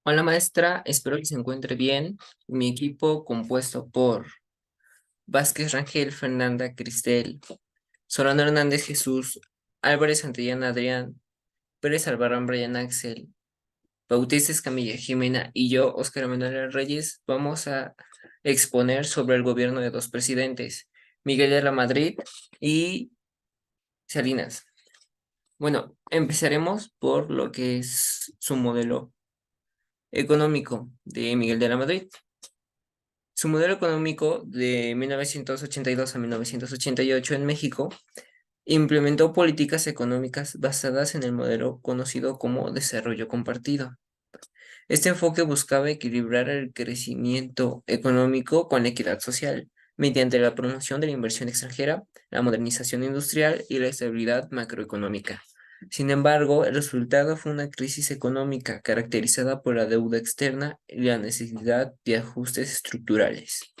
Hola maestra, espero que se encuentre bien. Mi equipo compuesto por Vázquez Rangel, Fernanda Cristel, Solano Hernández Jesús, Álvarez Santillán Adrián, Pérez Albarrán Brian Axel, Bautista Escamilla Jimena y yo, Óscar Manuel Reyes, vamos a exponer sobre el gobierno de dos presidentes, Miguel de la Madrid y Salinas. Bueno, empezaremos por lo que es su modelo económico de Miguel de la Madrid. Su modelo económico de 1982 a 1988 en México implementó políticas económicas basadas en el modelo conocido como desarrollo compartido. Este enfoque buscaba equilibrar el crecimiento económico con la equidad social mediante la promoción de la inversión extranjera, la modernización industrial y la estabilidad macroeconómica. Sin embargo, el resultado fue una crisis económica caracterizada por la deuda externa y la necesidad de ajustes estructurales.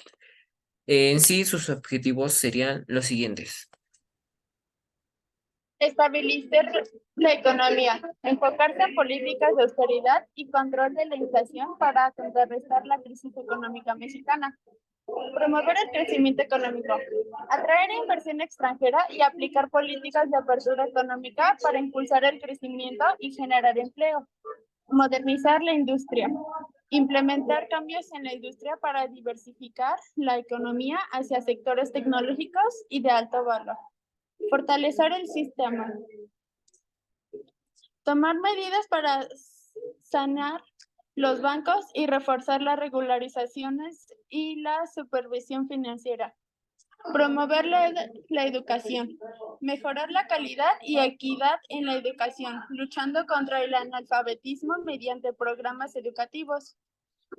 En sí, sus objetivos serían los siguientes. Estabilizar la economía, enfocarse en políticas de austeridad y control de la inflación para contrarrestar la crisis económica mexicana. Promover el crecimiento económico, atraer inversión extranjera y aplicar políticas de apertura económica para impulsar el crecimiento y generar empleo. Modernizar la industria, implementar cambios en la industria para diversificar la economía hacia sectores tecnológicos y de alto valor. Fortalecer el sistema, tomar medidas para sanar los bancos y reforzar las regularizaciones y la supervisión financiera. Promover la educación, mejorar la calidad y equidad en la educación, luchando contra el analfabetismo mediante programas educativos.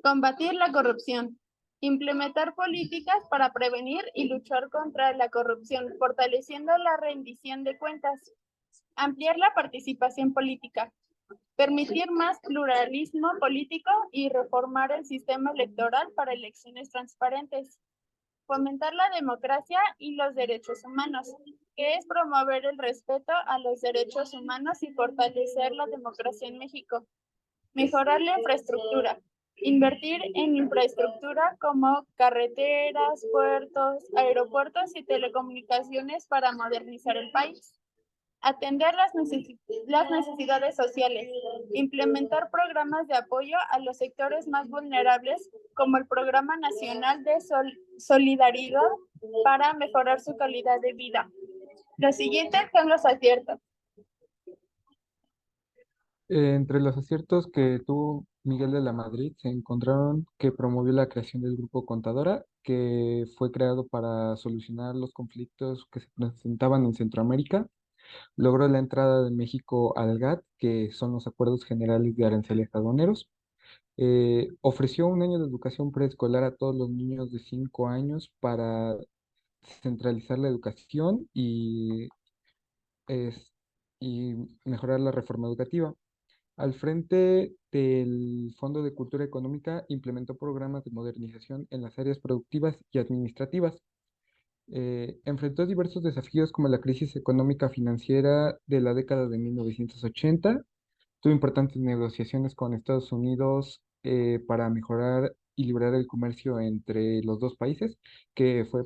Combatir la corrupción, implementar políticas para prevenir y luchar contra la corrupción, fortaleciendo la rendición de cuentas. Ampliar la participación política, permitir más pluralismo político y reformar el sistema electoral para elecciones transparentes. Fomentar la democracia y los derechos humanos, que es promover el respeto a los derechos humanos y fortalecer la democracia en México. Mejorar la infraestructura, invertir en infraestructura como carreteras, puertos, aeropuertos y telecomunicaciones para modernizar el país. Atender las necesidades sociales, implementar programas de apoyo a los sectores más vulnerables, como el Programa Nacional de Solidaridad para mejorar su calidad de vida. Los siguientes son los aciertos. Entre los aciertos que tuvo Miguel de la Madrid se encontraron que promovió la creación del Grupo Contadora, que fue creado para solucionar los conflictos que se presentaban en Centroamérica. Logró la entrada de México al GATT, que son los Acuerdos Generales de Aranceles Aduaneros. Ofreció un año de educación preescolar a todos los niños de 5 años para centralizar la educación es- y mejorar la reforma educativa. Al frente del Fondo de Cultura Económica, implementó programas de modernización en las áreas productivas y administrativas. Enfrentó diversos desafíos como la crisis económica financiera de la década de 1980. Tuvo importantes negociaciones con Estados Unidos para mejorar y liberar el comercio entre los dos países, que fue,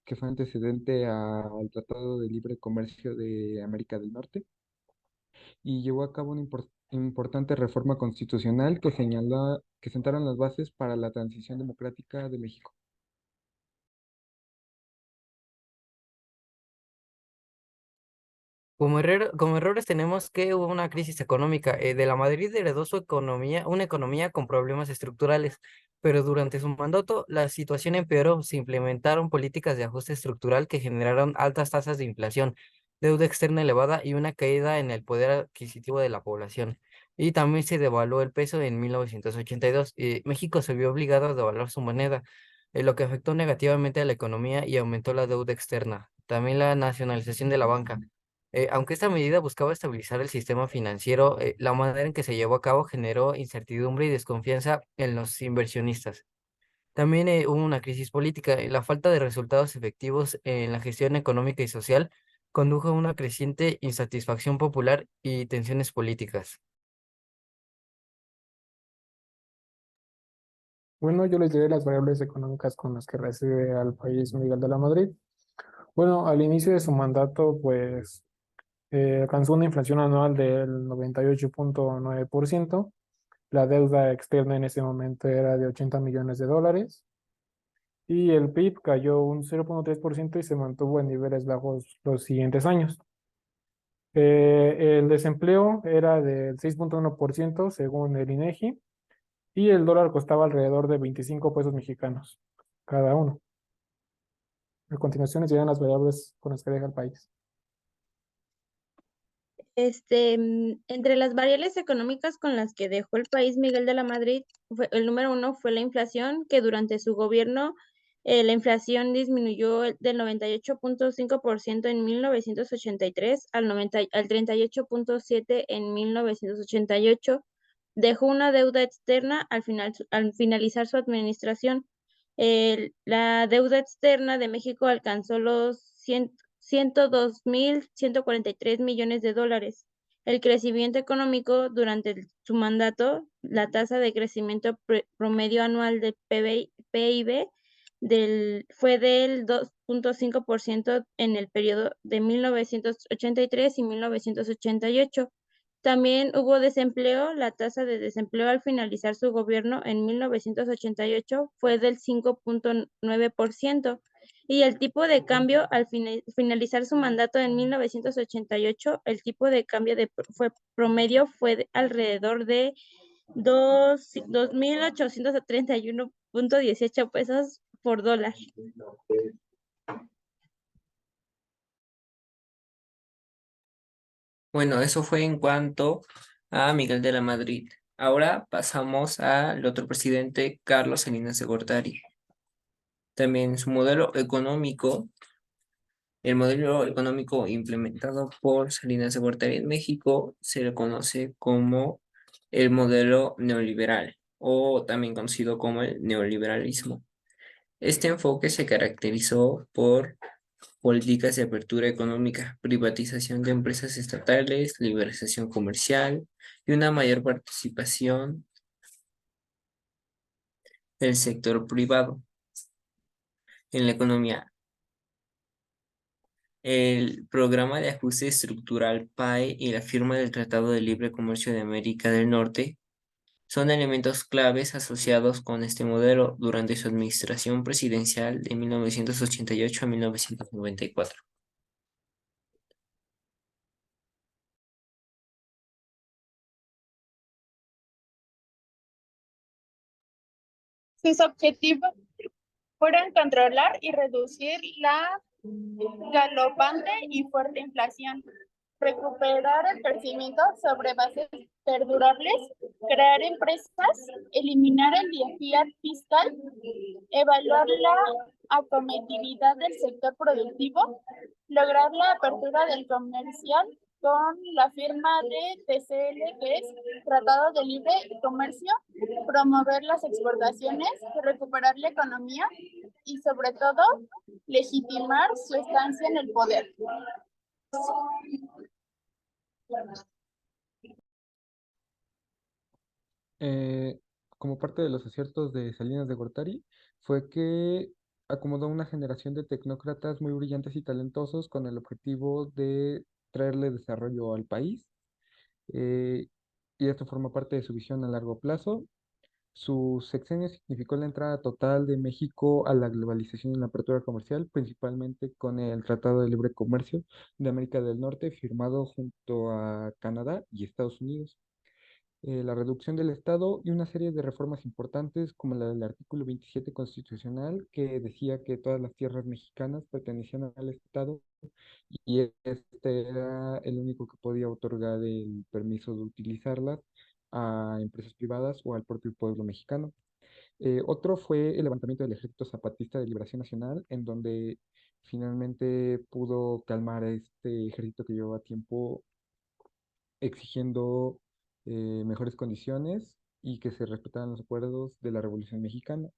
que fue antecedente al Tratado de Libre Comercio de América del Norte, y llevó a cabo una importante reforma constitucional que señaló que sentaron las bases para la transición democrática de México. Como errores tenemos que hubo una crisis económica. De la Madrid heredó su economía, una economía con problemas estructurales, pero durante su mandato la situación empeoró. Se implementaron políticas de ajuste estructural que generaron altas tasas de inflación, deuda externa elevada y una caída en el poder adquisitivo de la población. Y también se devaluó el peso en 1982. México se vio obligado a devaluar su moneda, lo que afectó negativamente a la economía y aumentó la deuda externa. También la nacionalización de la banca. Aunque esta medida buscaba estabilizar el sistema financiero, la manera en que se llevó a cabo generó incertidumbre y desconfianza en los inversionistas. También hubo una crisis política. La falta de resultados efectivos en la gestión económica y social condujo a una creciente insatisfacción popular y tensiones políticas. Bueno, yo les diré las variables económicas con las que recibe al país Miguel de la Madrid. Bueno, al inicio de su mandato, pues alcanzó una inflación anual del 98,9%. La deuda externa en ese momento era de 80 millones de dólares y el PIB cayó un 0,3% y se mantuvo en niveles bajos los siguientes años. El desempleo era del 6,1% según el INEGI y el dólar costaba alrededor de 25 pesos mexicanos cada uno. A continuación serían las variables con las que deja el país. Entre las variables económicas con las que dejó el país Miguel de la Madrid, el número uno fue la inflación, que durante su gobierno la inflación disminuyó del 98,5% en 1983 al 38,7% en 1988. Dejó una deuda externa al finalizar su administración. La deuda externa de México alcanzó los 102.143 millones de dólares. El crecimiento económico durante su mandato, la tasa de crecimiento promedio anual del PIB fue del 2,5% en el periodo de 1983 y 1988. También hubo desempleo. La tasa de desempleo al finalizar su gobierno en 1988 fue del 5,9% y el tipo de cambio al finalizar su mandato en 1988, el tipo de cambio promedio fue alrededor de 2.831,18 pesos por dólar. Bueno, eso fue en cuanto a Miguel de la Madrid. Ahora pasamos al otro presidente, Carlos Salinas de Gortari. También su modelo económico, el modelo económico implementado por Salinas de Gortari en México se le conoce como el modelo neoliberal o también conocido como el neoliberalismo. Este enfoque se caracterizó por políticas de apertura económica, privatización de empresas estatales, liberalización comercial y una mayor participación del sector privado en la economía. El programa de ajuste estructural PAE y la firma del Tratado de Libre Comercio de América del Norte son elementos claves asociados con este modelo durante su administración presidencial de 1988 a 1994. Sus objetivos fueron controlar y reducir la galopante y fuerte inflación, recuperar el crecimiento sobre bases perdurables, crear empresas, eliminar el fiat fiscal, evaluar la acometividad del sector productivo, lograr la apertura del comercial con la firma de TCL, que es Tratado de Libre Comercio, promover las exportaciones, recuperar la economía y sobre todo legitimar su estancia en el poder. Como parte de los aciertos de Salinas de Gortari fue que acomodó una generación de tecnócratas muy brillantes y talentosos con el objetivo de traerle desarrollo al país. eh, y esto forma parte de su visión a largo plazo. Su sexenio significó la entrada total de México a la globalización y la apertura comercial, principalmente con el Tratado de Libre Comercio de América del Norte, firmado junto a Canadá y Estados Unidos. La reducción del Estado y una serie de reformas importantes como la del artículo 27 constitucional que decía que todas las tierras mexicanas pertenecían al Estado y este era el único que podía otorgar el permiso de utilizarlas a empresas privadas o al propio pueblo mexicano. Otro fue el levantamiento del Ejército Zapatista de Liberación Nacional, en donde finalmente pudo calmar a este ejército que llevaba tiempo exigiendo mejores condiciones y que se respetaran los acuerdos de la Revolución Mexicana.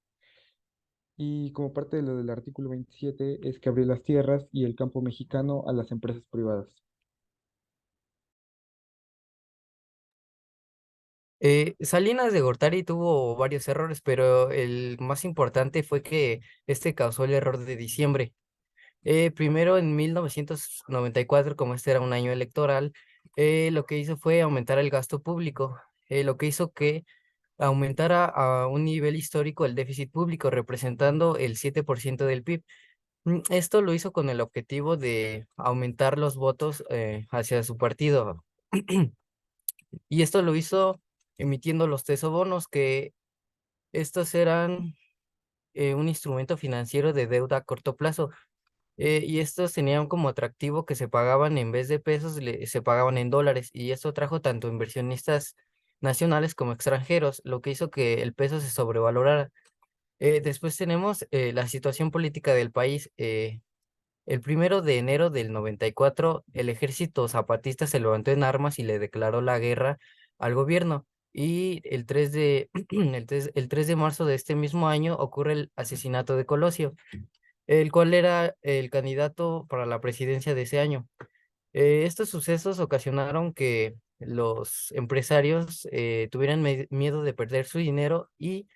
Y como parte de lo del artículo 27 es que abrió las tierras y el campo mexicano a las empresas privadas. Salinas de Gortari tuvo varios errores, pero el más importante fue que este causó el error de diciembre. Primero, en 1994, como este era un año electoral, lo que hizo fue aumentar el gasto público, lo que hizo que aumentara a un nivel histórico el déficit público, representando el 7% del PIB. Esto lo hizo con el objetivo de aumentar los votos hacia su partido. Y esto lo hizo emitiendo los tesobonos, que estos eran un instrumento financiero de deuda a corto plazo. Y estos tenían como atractivo que se pagaban en vez de pesos, se pagaban en dólares. Y esto trajo tanto inversionistas nacionales como extranjeros, lo que hizo que el peso se sobrevalorara. Después tenemos la situación política del país. El 1 de enero del 94, el ejército zapatista se levantó en armas y le declaró la guerra al gobierno. Y el 3 de, el 3 de marzo de este mismo año ocurre el asesinato de Colosio, el cual era el candidato para la presidencia de ese año. Estos sucesos ocasionaron que los empresarios tuvieran miedo de perder su dinero y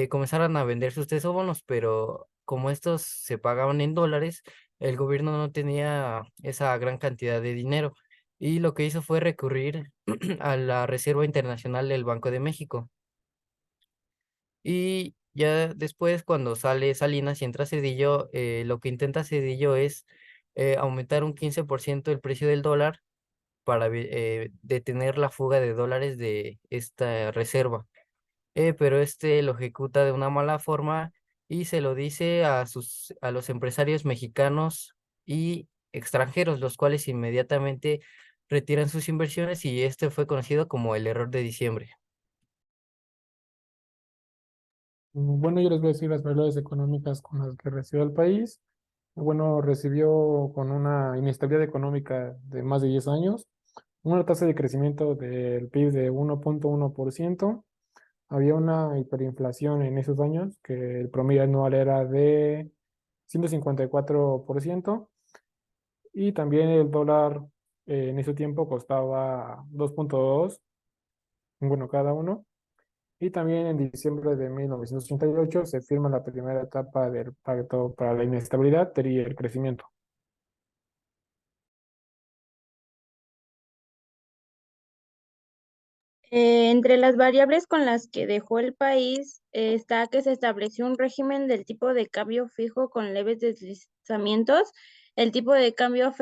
comenzaran a vender sus tesobonos, pero como estos se pagaban en dólares, el gobierno no tenía esa gran cantidad de dinero y lo que hizo fue recurrir a la Reserva Internacional del Banco de México. Y ya después, cuando sale Salinas y entra Cedillo, lo que intenta Cedillo es aumentar un 15% el precio del dólar para detener la fuga de dólares de esta reserva. Pero este lo ejecuta de una mala forma y se lo dice a los empresarios mexicanos y extranjeros, los cuales inmediatamente retiran sus inversiones, y este fue conocido como el error de diciembre. Bueno, yo les voy a decir las variables económicas con las que recibió el país. Bueno, recibió con una inestabilidad económica de más de 10 años, una tasa de crecimiento del PIB de 1.1%. Había una hiperinflación en esos años, que el promedio anual era de 154%. Y también el dólar en ese tiempo costaba 2.2, bueno, cada uno. Y también en diciembre de 1988 se firma la primera etapa del Pacto para la Inestabilidad y el Crecimiento. Entre las variables con las que dejó el país está que se estableció un régimen del tipo de cambio fijo con leves deslizamientos. El tipo de cambio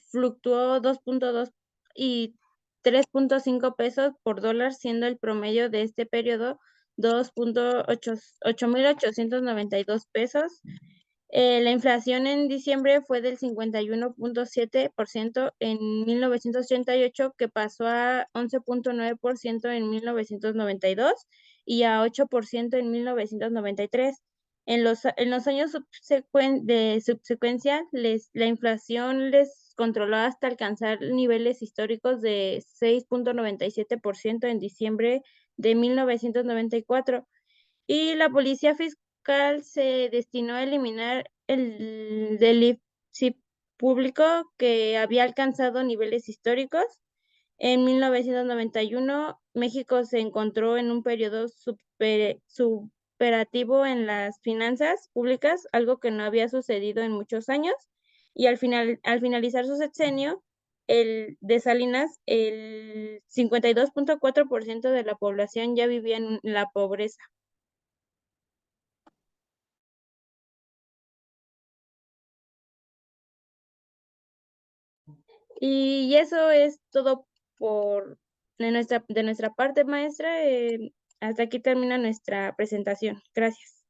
fluctuó 2.2 y 3.5 pesos por dólar, siendo el promedio de este periodo 8.892 pesos. La inflación en diciembre fue del 51.7% en 1988, que pasó a 11.9% en 1992 y a 8% en 1993. En los años de subsecuencia, la inflación les controló hasta alcanzar niveles históricos de 6.97% en diciembre de 1994. Y la policía fiscal se destinó a eliminar el déficit público, que había alcanzado niveles históricos. En 1991, México se encontró en un periodo superativo en las finanzas públicas, algo que no había sucedido en muchos años. Y al finalizar su sexenio, el de Salinas, el 52.4% de la población ya vivía en la pobreza. Y eso es todo de nuestra parte, maestra. Hasta aquí termina nuestra presentación. Gracias.